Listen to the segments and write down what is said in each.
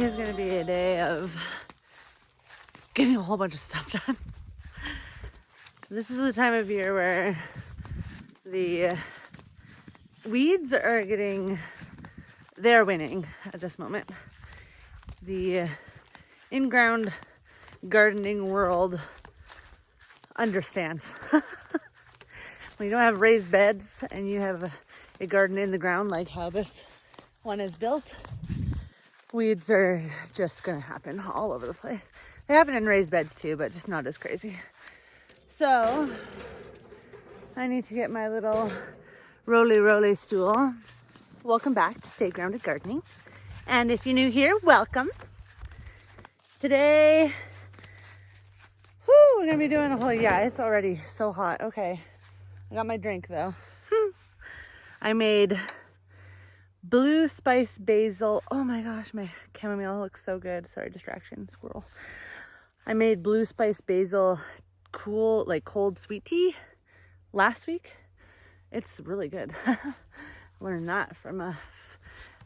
is going to be a day of getting a whole bunch of stuff done. This is the time of year where the weeds are they're winning at this moment. The in-ground gardening world understands. When you don't have raised beds and you have a garden in the ground like how this one is built, weeds are just gonna happen all over the place. They happen in raised beds too, but just not as crazy. So I need to get my little roly stool. Welcome back to Stay Grounded Gardening. And if you're new here, welcome. Today, we're gonna be doing a whole, it's already so hot. Okay, I got my drink though. I made blue spice basil. Oh my gosh, my chamomile looks so good. Sorry, distraction, squirrel. I made blue spice basil cold sweet tea last week. It's really good. Learned that from a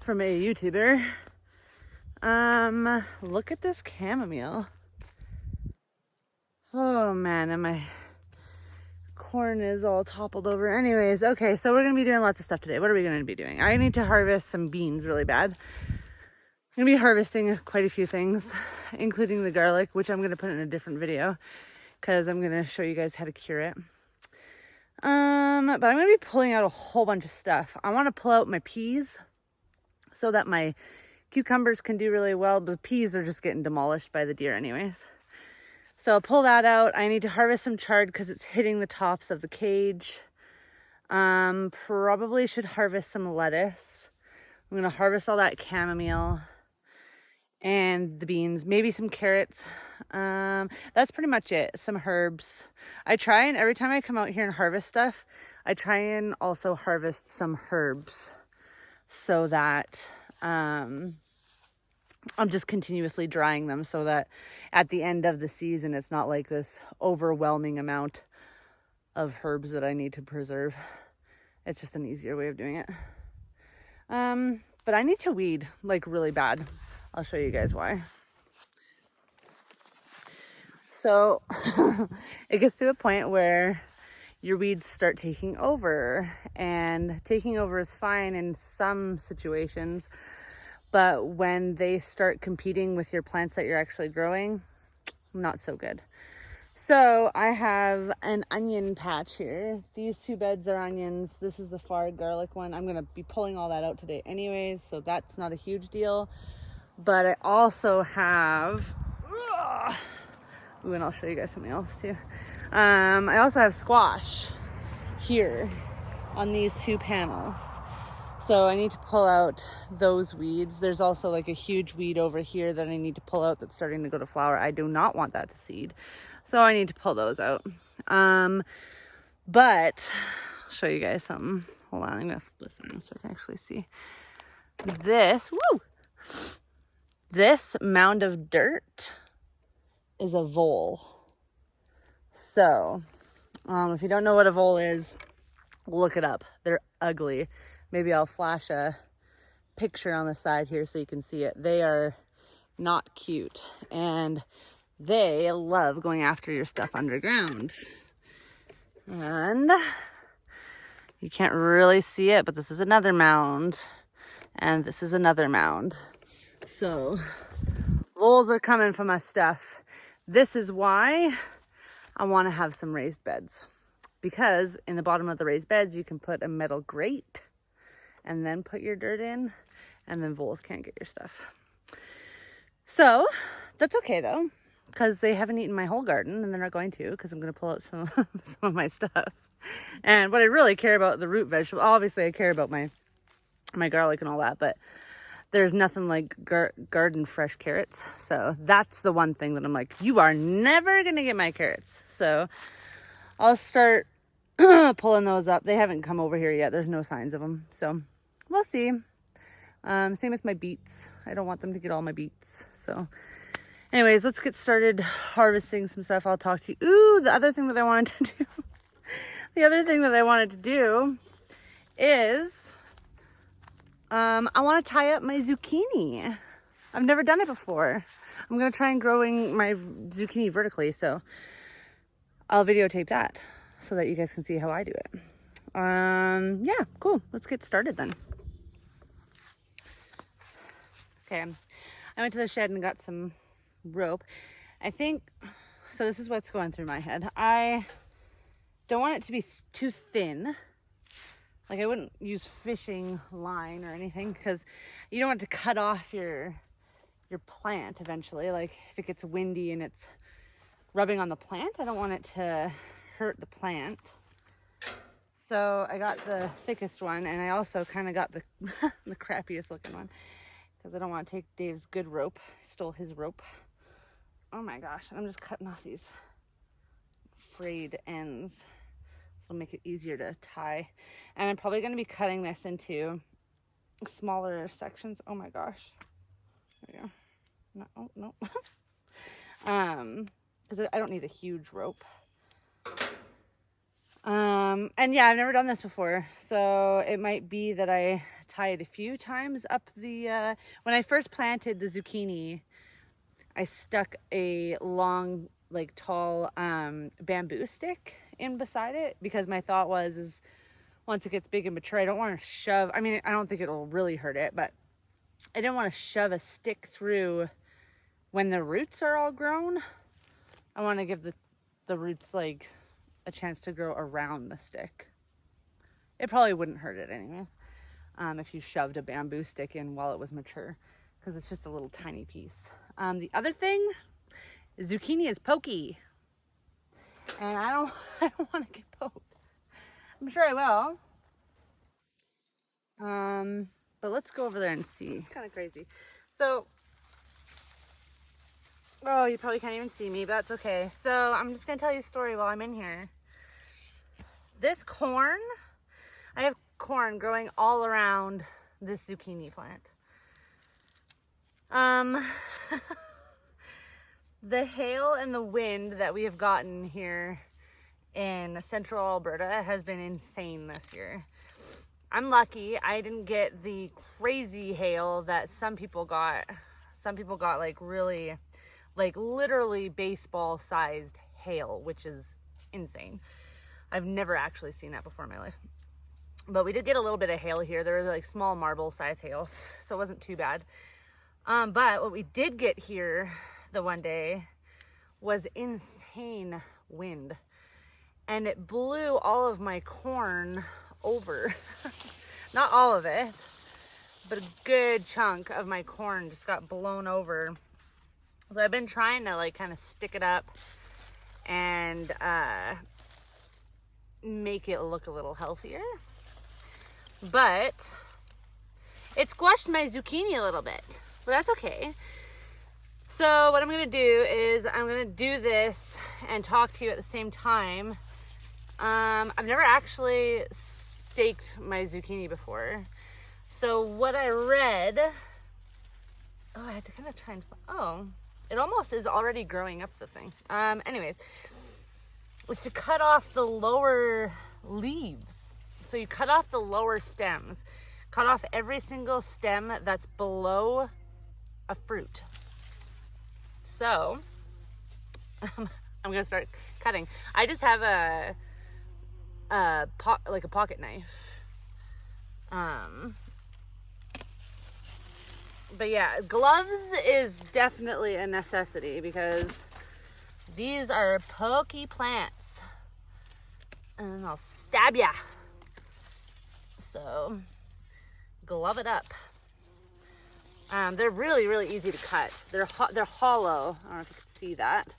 YouTuber. Look at this chamomile. Oh man, and my corn is all toppled over. Anyways, okay, so we're gonna be doing lots of stuff today. What are we gonna be doing? I need to harvest some beans really bad. I'm gonna be harvesting quite a few things, including the garlic, which I'm gonna put in a different video because I'm gonna show you guys how to cure it. But I'm gonna be pulling out a whole bunch of stuff. I want to pull out my peas so that my cucumbers can do really well, but the peas are just getting demolished by the deer anyways. So I'll pull that out. I need to harvest some chard because it's hitting the tops of the cage. Probably should harvest some lettuce. I'm gonna harvest all that chamomile and the beans, maybe some carrots. That's pretty much it. Some herbs. I try and every time I come out here and harvest stuff, I try and also harvest some herbs so that I'm just continuously drying them so that at the end of the season, it's not like this overwhelming amount of herbs that I need to preserve. It's just an easier way of doing it. But I need to weed like really bad. I'll show you guys why. So it gets to a point where your weeds start taking over, and taking over is fine in some situations, but when they start competing with your plants that you're actually growing, not so good. So I have an onion patch here. These two beds are onions. This is the far garlic one. I'm gonna be pulling all that out today anyways, so that's not a huge deal. But I also have, and I'll show you guys something else too. I also have squash here on these two panels. So I need to pull out those weeds. There's also like a huge weed over here that I need to pull out that's starting to go to flower. I do not want that to seed. So I need to pull those out. But I'll show you guys something. Hold on, I'm gonna flip this in so I can actually see. This mound of dirt is a vole. So, if you don't know what a vole is, look it up. They're ugly. Maybe I'll flash a picture on the side here so you can see it. They are not cute, and they love going after your stuff underground. And you can't really see it, but this is another mound, and this is another mound. So voles are coming for my stuff. This is why I want to have some raised beds, because in the bottom of the raised beds you can put a metal grate and then put your dirt in, and then voles can't get your stuff. So that's okay though, because they haven't eaten my whole garden, and they're not going to, because I'm going to pull out some of my stuff. And what I really care about, the root vegetable, obviously I care about my garlic and all that, but there's nothing like garden fresh carrots. So that's the one thing that I'm like, you are never going to get my carrots. So I'll start pulling those up. They haven't come over here yet. There's no signs of them. So we'll see. Same with my beets. I don't want them to get all my beets. So anyways, let's get started harvesting some stuff. I'll talk to you. Ooh, the other thing that I wanted to do. The other thing that I wanted to do is I want to tie up my zucchini. I've never done it before. I'm gonna try and growing my zucchini vertically, so I'll videotape that so that you guys can see how I do it. Yeah, cool. Let's get started then. Okay, I went to the shed and got some rope. I think, so this is what's going through my head. I don't want it to be too thin. Like I wouldn't use fishing line or anything because you don't want to cut off your plant eventually. Like if it gets windy and it's rubbing on the plant, I don't want it to hurt the plant. So I got the thickest one, and I also kind of got the the crappiest looking one because I don't want to take Dave's good rope. I stole his rope. Oh my gosh, I'm just cutting off these frayed ends. So it'll make it easier to tie. And I'm probably going to be cutting this into smaller sections. Oh my gosh. There we go. No, oh, no. Because I don't need a huge rope. And yeah, I've never done this before. So it might be that I tie it a few times up the, when I first planted the zucchini, I stuck a long, like tall, bamboo stick in beside it because my thought was once it gets big and mature, I don't want to shove, I mean, I don't think it'll really hurt it, but I didn't want to shove a stick through when the roots are all grown. I want to give the roots like a chance to grow around the stick. It probably wouldn't hurt it anyway, if you shoved a bamboo stick in while it was mature, because it's just a little tiny piece. The other thing is zucchini is pokey, and I don't want to get poked. I'm sure I will. But let's go over there and see. It's kind of crazy. So, oh, you probably can't even see me, but that's okay. So I'm just gonna tell you a story while I'm in here. This corn, I have corn growing all around this zucchini plant. The hail and the wind that we have gotten here in central Alberta has been insane this year. I'm lucky I didn't get the crazy hail that some people got. Some people got like really, like literally baseball sized hail, which is insane. I've never actually seen that before in my life. But we did get a little bit of hail here. There was like small marble size hail, so it wasn't too bad. But what we did get here the one day was insane wind. And it blew all of my corn over. Not all of it, but a good chunk of my corn just got blown over. So I've been trying to like kind of stick it up and make it look a little healthier. But it squashed my zucchini a little bit, but that's okay. So what I'm gonna do is I'm gonna do this and talk to you at the same time. I've never actually staked my zucchini before. So what I read, oh, I had to kind of try and, oh, it almost is already growing up the thing. Anyways, was to cut off the lower leaves. So you cut off the lower stems, cut off every single stem that's below a fruit. So I'm gonna start cutting. I just have a pocket knife. But yeah, gloves is definitely a necessity because these are pokey plants and I'll stab ya. So glove it up. They're really, really easy to cut. They're hollow. I don't know if you can see that.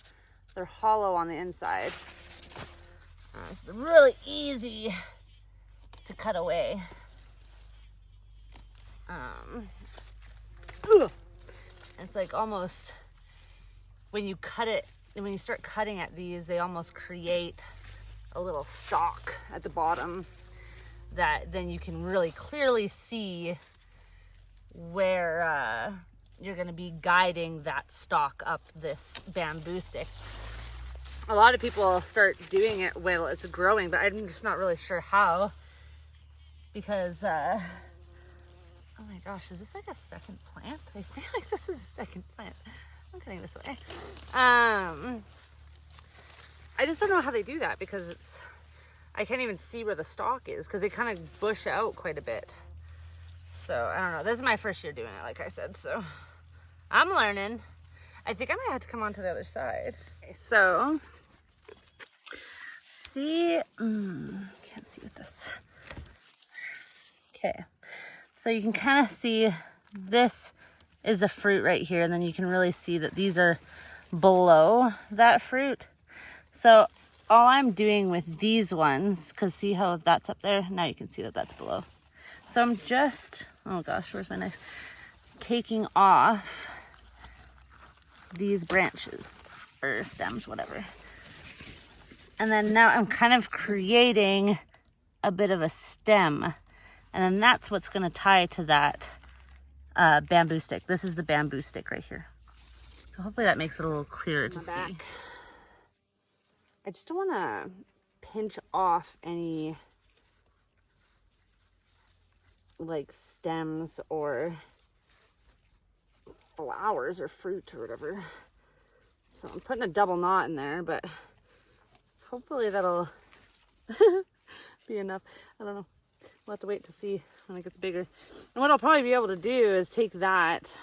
They're hollow on the inside. So they're really easy to cut away. It's like almost when you cut it, when you start cutting at these, they almost create a little stalk at the bottom that then you can really clearly see where you're going to be guiding that stalk up this bamboo stick. A lot of people start doing it while it's growing, but I'm just not really sure how, because Oh my gosh, is this like a second plant? I feel like this is a second plant. I'm cutting this away. I just don't know how they do that because I can't even see where the stalk is because they kind of bush out quite a bit. So I don't know. This is my first year doing it, like I said, so I'm learning. I think I might have to come on to the other side. Okay, so see, can't see with this. Okay, so you can kind of see this is a fruit right here, and then you can really see that these are below that fruit. So all I'm doing with these ones, because see how that's up there? Now you can see that that's below. So I'm just, oh gosh, where's my knife? Taking off these branches or stems, whatever. And then now I'm kind of creating a bit of a stem. And then that's what's gonna tie to that bamboo stick. This is the bamboo stick right here. So hopefully that makes it a little clearer to see. I just don't wanna pinch off any like stems or flowers or fruit or whatever. So I'm putting a double knot in there, but hopefully that'll be enough. I don't know. We'll have to wait to see when it gets bigger. And what I'll probably be able to do is take that,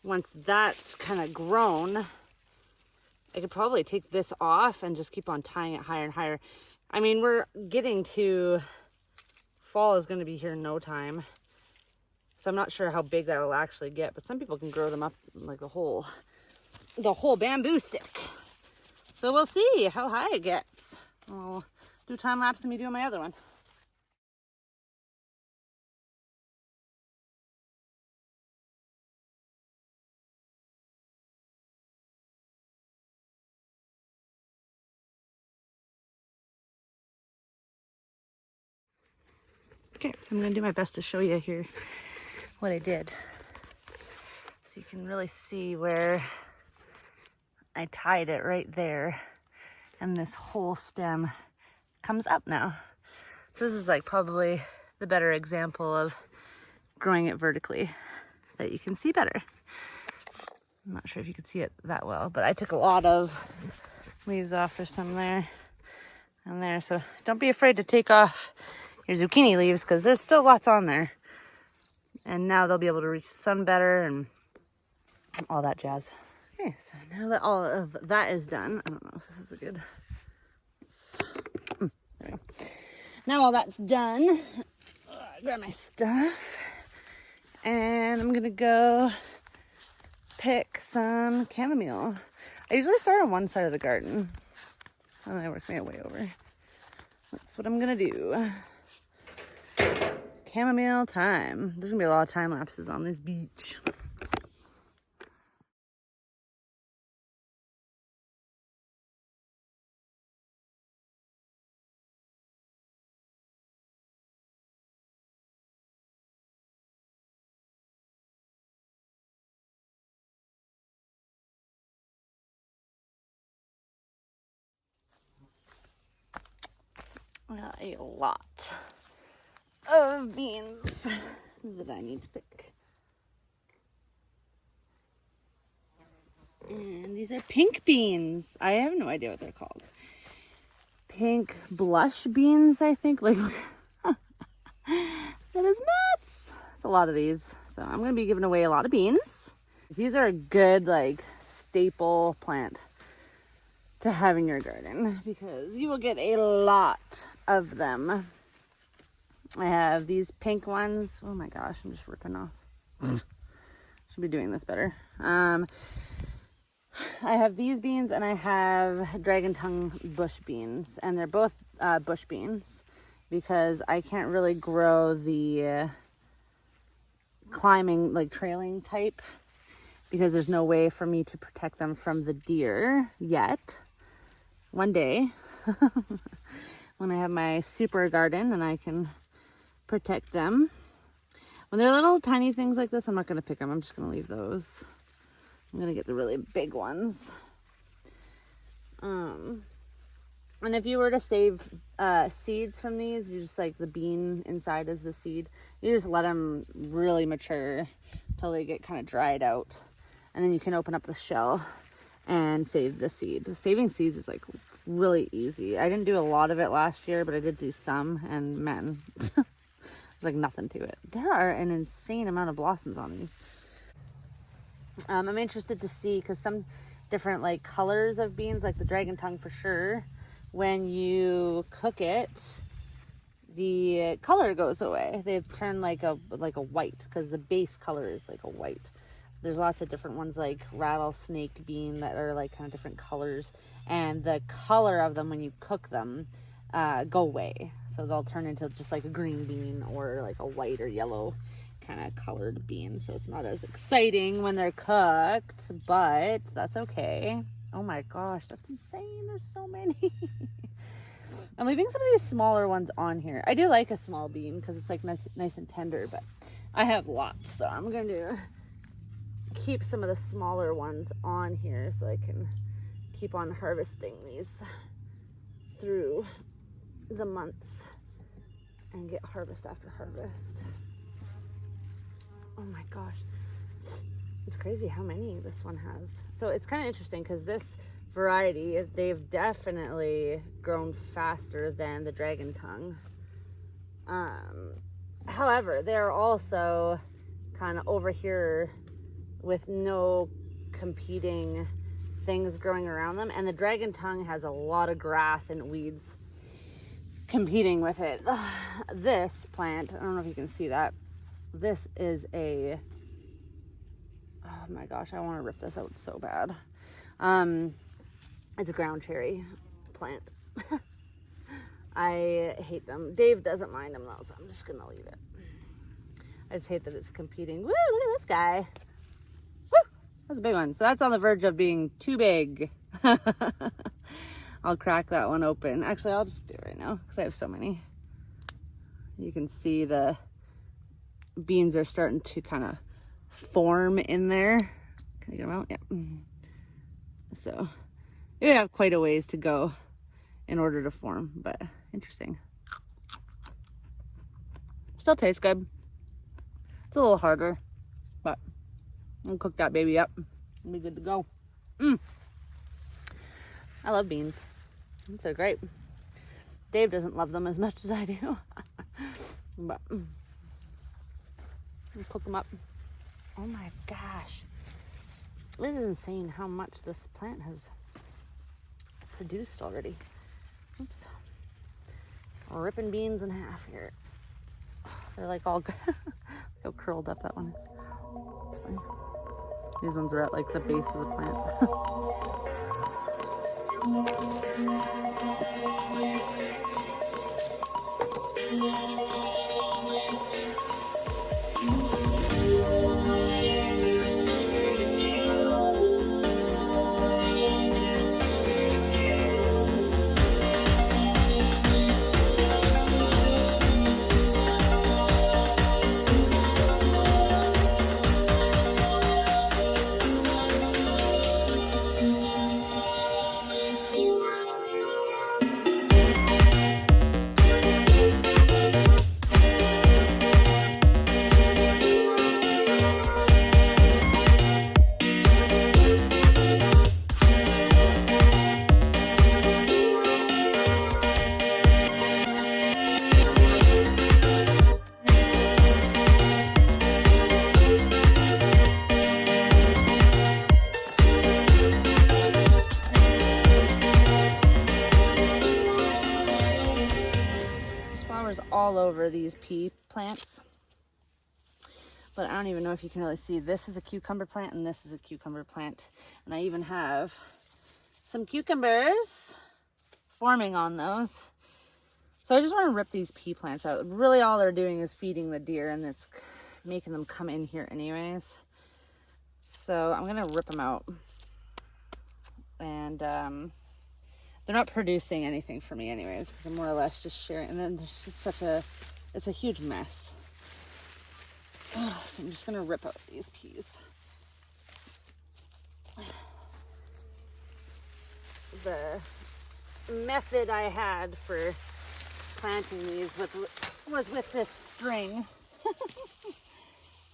once that's kind of grown, I could probably take this off and just keep on tying it higher and higher. I mean, we're getting to, fall is going to be here in no time. So I'm not sure how big that'll actually get, but some people can grow them up like the whole bamboo stick. So we'll see how high it gets. I'll do time lapse of me doing my other one. Okay, so I'm gonna do my best to show you here what I did. So you can really see where I tied it right there. And this whole stem comes up now. So this is like probably the better example of growing it vertically that you can see better. I'm not sure if you can see it that well, but I took a lot of leaves off. There's some there and there. So don't be afraid to take off your zucchini leaves because there's still lots on there. And now they'll be able to reach the sun better and all that jazz. Okay, so now that all of that is done, I don't know if this is a good, there we go. Now all that's done, I grab my stuff and I'm gonna go pick some chamomile. I usually start on one side of the garden and then I work my way over. That's what I'm gonna do. Chamomile time. There's gonna be a lot of time lapses on this beach. A lot of beans that I need to pick. And these are pink beans. I have no idea what they're called. Pink blush beans, I think. Like, that is nuts. It's a lot of these. So I'm going to be giving away a lot of beans. These are a good, like, staple plant to have in your garden because you will get a lot of them. I have these pink ones. Oh my gosh, I'm just ripping off. Should be doing this better. I have these beans and I have dragon tongue bush beans, and they're both bush beans because I can't really grow the climbing, like trailing type, because there's no way for me to protect them from the deer yet. One day when I have my super garden and I can protect them. When they're little tiny things like this, I'm not going to pick them. I'm just going to leave those. I'm going to get the really big ones. And if you were to save seeds from these, you just like the bean inside is the seed. You just let them really mature till they get kind of dried out. And then you can open up the shell and save the seed. Saving seeds is like really easy. I didn't do a lot of it last year, but I did do some, and man, there's like nothing to it. There are an insane amount of blossoms on these. I'm interested to see, because some different like colors of beans, like the dragon tongue for sure, when you cook it, the color goes away. They turn like a white, because the base color is like a white. There's lots of different ones like rattlesnake bean that are like kind of different colors, and the color of them when you cook them go away. So they'll turn into just like a green bean or like a white or yellow kind of colored bean. So it's not as exciting when they're cooked, but that's okay. Oh my gosh, that's insane. There's so many. I'm leaving some of these smaller ones on here. I do like a small bean because it's like nice and tender, but I have lots, so I'm going to keep some of the smaller ones on here so I can keep on harvesting these through the months and get harvest after harvest. Oh my gosh, it's crazy how many this one has. So it's kind of interesting because this variety, they've definitely grown faster than the dragon tongue. However, they're also kind of over here with no competing things growing around them, and the dragon tongue has a lot of grass and weeds competing with it. This plant, I don't know if you can see that, this is a, oh my gosh, I want to rip this out so bad. It's a ground cherry plant. I hate them. Dave doesn't mind them though, so I'm just gonna leave it. I just hate that it's competing. Woo, look at this guy. Woo, that's a big one. So that's on the verge of being too big. I'll crack that one open. Actually, I'll just do it right now because I have so many. You can see the beans are starting to kind of form in there. Can I get them out? Yeah. So you have quite a ways to go in order to form, but interesting. Still tastes good. It's a little harder, but I'll cook that baby up and be good to go. I love beans. They're great. Dave doesn't love them as much as I do, but I'll cook them up. Oh my gosh. This is insane how much this plant has produced already. Oops. Ripping beans in half here. They're like all look how curled up that one is. It's funny. These ones are at like the base of the plant. All over these pea plants, but I don't even know if you can really see. This is a cucumber plant and this is a cucumber plant, and I even have some cucumbers forming on those. So I just want to rip these pea plants out. Really all they're doing is feeding the deer, and it's making them come in here anyways. So I'm gonna rip them out, and they're not producing anything for me anyways, because I'm more or less just sharing. And then there's just it's a huge mess. Oh, so I'm just gonna rip out these peas. The method I had for planting these was with this string.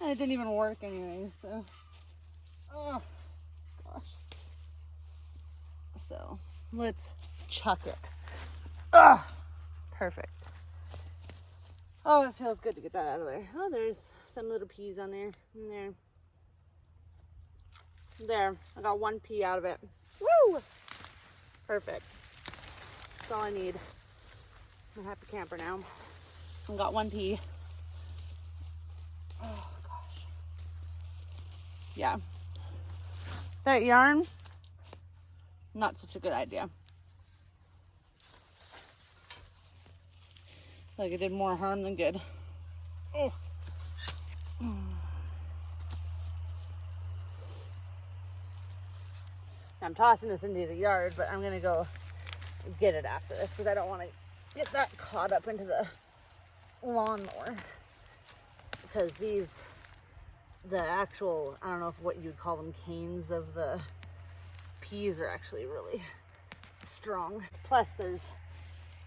And it didn't even work anyway, so. Oh, gosh. So, let's chuck it. Oh, perfect. Oh, it feels good to get that out of there. Oh, there's some little peas on there. In there. There, I got 1 pea out of it. Woo! Perfect. That's all I need. I'm a happy camper now. I got 1 pea. Oh, gosh. Yeah. That yarn, not such a good idea. Like it did more harm than good. Oh. I'm tossing this into the yard, but I'm gonna go get it after this because I don't want to get that caught up into the lawnmower. Because the actual, I don't know what you'd call them, canes of the peas are actually really strong. Plus there's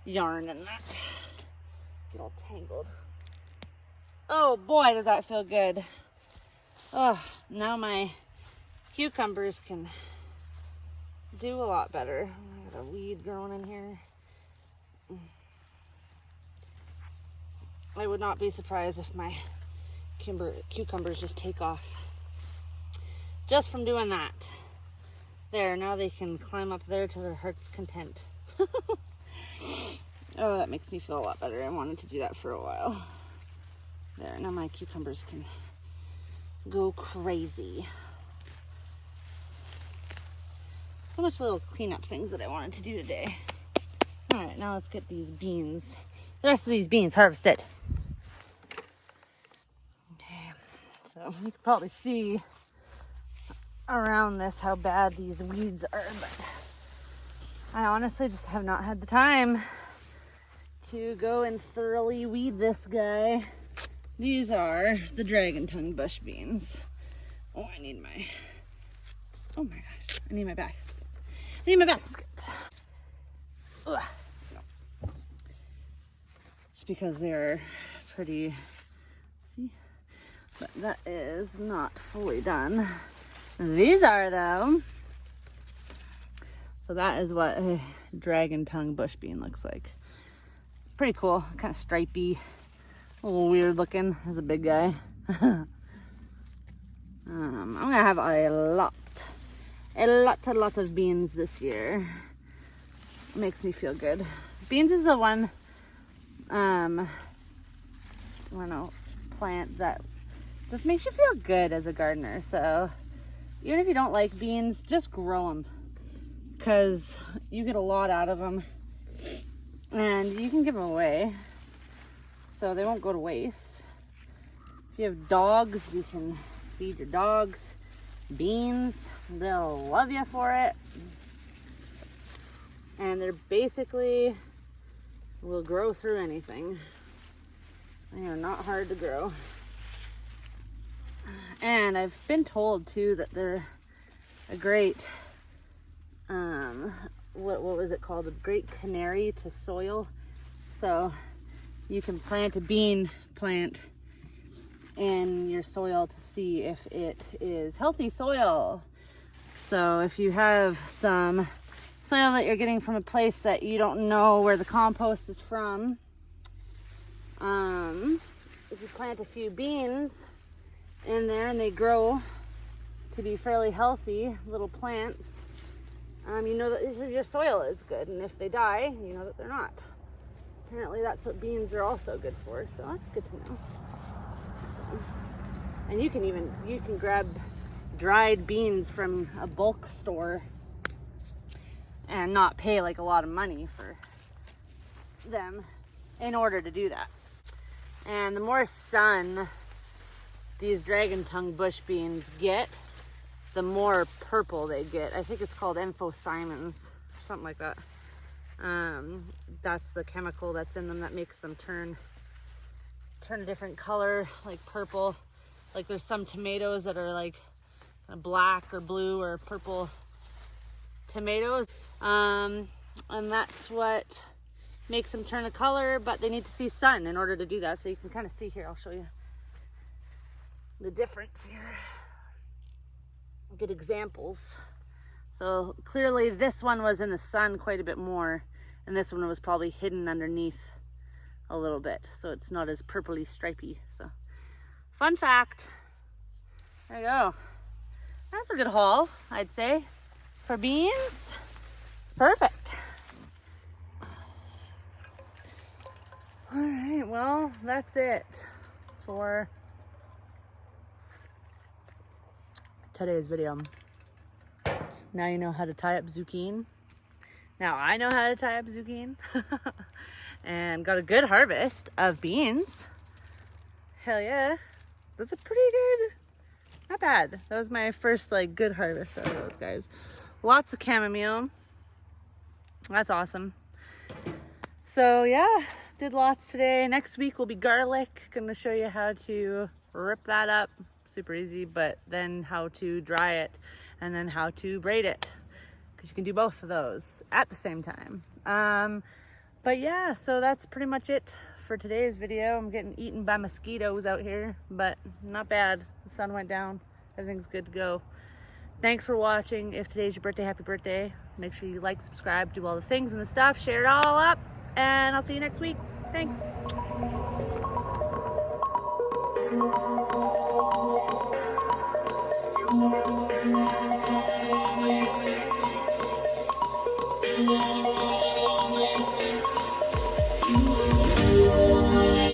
yarn in that. Get all tangled. Oh boy, does that feel good. Oh, now my cucumbers can do a lot better. I got a weed growing in here. I would not be surprised if my cucumbers just take off just from doing that. There, now they can climb up there to their heart's content. Oh, that makes me feel a lot better. I wanted to do that for a while. There, now my cucumbers can go crazy. So much little cleanup things that I wanted to do today. All right, now let's get these beans, the rest of these beans harvested. Okay, so you can probably see around this how bad these weeds are, but I honestly just have not had the time to go and thoroughly weed this guy. These are the dragon tongue bush beans. Oh, I need my, oh my gosh, I need my basket. I need my basket. Ugh. No. Just because they're pretty, see, but that is not fully done. These are though. So that is what a dragon tongue bush bean looks like. Pretty cool, kind of stripey, a little weird looking. There's a big guy. I'm gonna have a lot of beans this year. It makes me feel good. Beans is the one, I don't know, plant that just makes you feel good as a gardener. So even if you don't like beans, just grow them because you get a lot out of them. And you can give them away, so they won't go to waste. If you have dogs, you can feed your dogs beans. They'll love you for it. And they're basically, will grow through anything. They are not hard to grow. And I've been told too that they're a great, what was it called? A great canary to soil. So you can plant a bean plant in your soil to see if it is healthy soil. So if you have some soil that you're getting from a place that you don't know where the compost is from, if you plant a few beans in there and they grow to be fairly healthy little plants, you know that your soil is good, and if they die, you know that they're not. Apparently that's what beans are also good for, so that's good to know. So, and you can grab dried beans from a bulk store and not pay like a lot of money for them in order to do that. And the more sun these dragon tongue bush beans get, the more purple they get. I think it's called anthocyanins or something like that. That's the chemical that's in them that makes them turn a different color, like purple. Like there's some tomatoes that are like kind of black or blue or purple tomatoes. And that's what makes them turn a color, but they need to see sun in order to do that. So you can kind of see here, I'll show you the difference here. Good examples. So clearly this one was in the sun quite a bit more, and this one was probably hidden underneath a little bit, so it's not as purpley stripy. So fun fact. There you go. That's a good haul, I'd say, for beans. It's perfect. All right, well, that's it for today's video. Now you know how to tie up zucchini. Now I know how to tie up zucchini. And got a good harvest of beans. Hell yeah. That's a pretty good, not bad. That was my first like good harvest out of those guys. Lots of chamomile. That's awesome. So yeah, did lots today. Next week will be garlic. Gonna show you how to rip that up. Super easy, but then how to dry it and then how to braid it, because you can do both of those at the same time. But yeah, so that's pretty much it for today's video. I'm getting eaten by mosquitoes out here, but not bad. The sun went down. Everything's good to go. Thanks for watching. If today's your birthday, happy birthday. Make sure you like, subscribe, do all the things and the stuff, share it all up, and I'll see you next week. Thanks. Thank you.